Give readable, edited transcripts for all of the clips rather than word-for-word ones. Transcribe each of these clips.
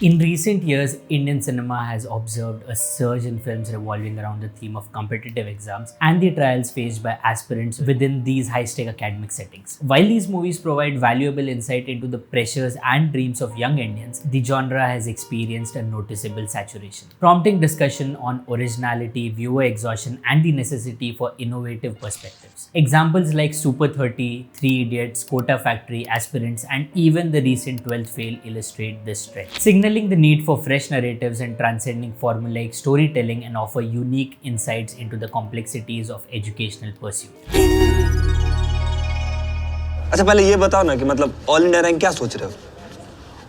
In recent years, Indian cinema has observed a surge in films revolving around the theme of competitive exams and the trials faced by aspirants within these high-stake academic settings. While these movies provide valuable insight into the pressures and dreams of young Indians, the genre has experienced a noticeable saturation, prompting discussion on originality, viewer exhaustion, and the necessity for innovative perspectives. Examples like Super 30, Three Idiots, Kota Factory Aspirants, and even the recent 12th Fail illustrate this trend, signaling the need for fresh narratives and transcending formulaic storytelling and offer unique insights into the complexities of educational pursuit. अच्छा पहले ये बताओ ना कि मतलब all India rank क्या सोच रहे हो?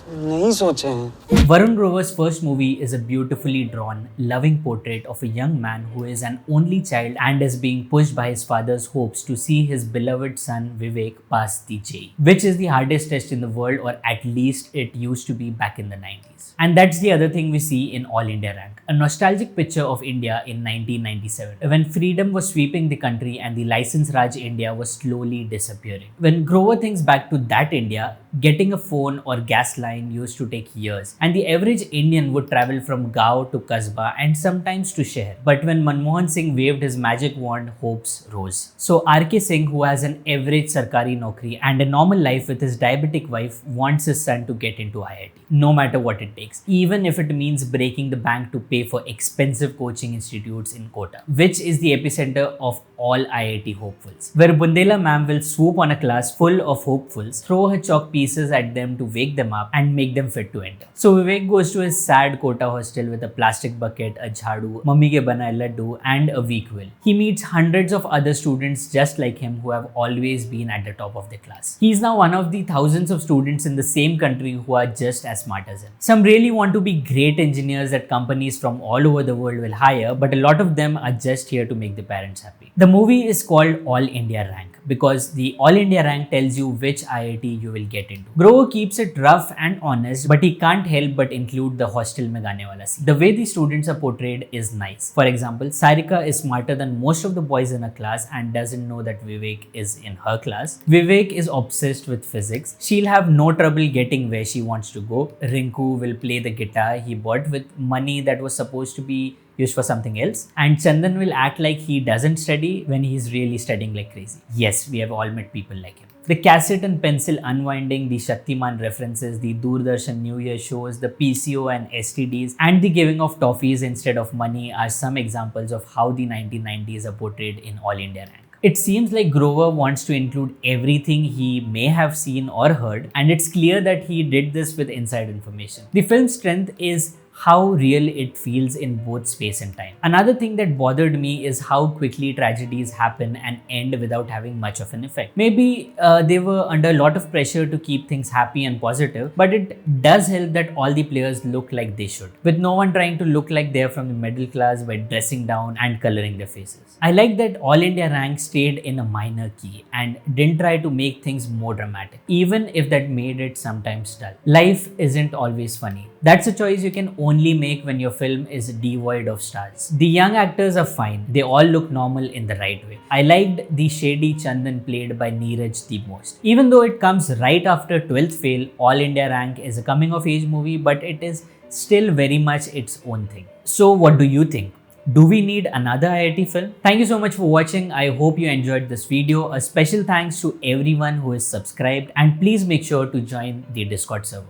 नहीं सोचे हैं. Varun Grover's first movie is a beautifully drawn, loving portrait of a young man who is an only child and is being pushed by his father's hopes to see his beloved son Vivek pass the JEE, which is the hardest test in the world, or at least it used to be back in the 90s. And that's the other thing we see in All India Rank, a nostalgic picture of India in 1997, when freedom was sweeping the country and the license Raj India was slowly disappearing. When Grover thinks back to that India, getting a phone or gas line used to take years, and the average Indian would travel from Gaon to Kasbah and sometimes to Sheher. But when Manmohan Singh waved his magic wand, hopes rose. So RK Singh, who has an average Sarkari Naukri and a normal life with his diabetic wife, wants his son to get into IIT, no matter what it takes, even if it means breaking the bank to pay for expensive coaching institutes in Kota, which is the epicenter of all IIT hopefuls, where Bundela ma'am will swoop on a class full of hopefuls, throw her chalk pieces at them to wake them up and make them fit to enter. So Vivek goes to his sad Kota hostel with a plastic bucket, a jhadu, mummy ke banaye laddu, and a weak will. He meets hundreds of other students just like him who have always been at the top of their class. He is now one of the thousands of students in the same country who are just as smart as him. Some really want to be great engineers that companies from all over the world will hire, but a lot of them are just here to make their parents happy. The movie is called All India Rank because the All India Rank tells you which IIT you will get into. Grover keeps it rough and honest, but he can't help but include the hostel mein gaane wala scene. The way the students are portrayed is nice. For example, Sarika is smarter than most of the boys in her class and doesn't know that Vivek is in her class. Vivek is obsessed with physics. She'll have no trouble getting where she wants to go. Rinku will play the guitar he bought with money that was supposed to be used for something else, and Chandan will act like he doesn't study when he's really studying like crazy. Yes, we have all met people like him. The cassette and pencil unwinding, the Shaktiman references, the Doordarshan New Year shows, the PCO and STDs, and the giving of toffees instead of money are some examples of how the 1990s are portrayed in All India Rank. It seems like Grover wants to include everything he may have seen or heard, and it's clear that he did this with inside information. The film's strength is how real it feels in both space and time. Another thing that bothered me is how quickly tragedies happen and end without having much of an effect. Maybe they were under a lot of pressure to keep things happy and positive, but it does help that all the players look like they should, with no one trying to look like they're from the middle class by dressing down and coloring their faces. I like that All India Rank stayed in a minor key and didn't try to make things more dramatic, even if that made it sometimes dull. Life isn't always funny. That's a choice you can only make when your film is devoid of stars. The young actors are fine. They all look normal in the right way. I liked the shady Chandan played by Neeraj the most. Even though it comes right after 12th Fail, All India Rank is a coming of age movie, but it is still very much its own thing. So what do you think? Do we need another IIT film? Thank you so much for watching. I hope you enjoyed this video. A special thanks to everyone who is subscribed, and please make sure to join the Discord server.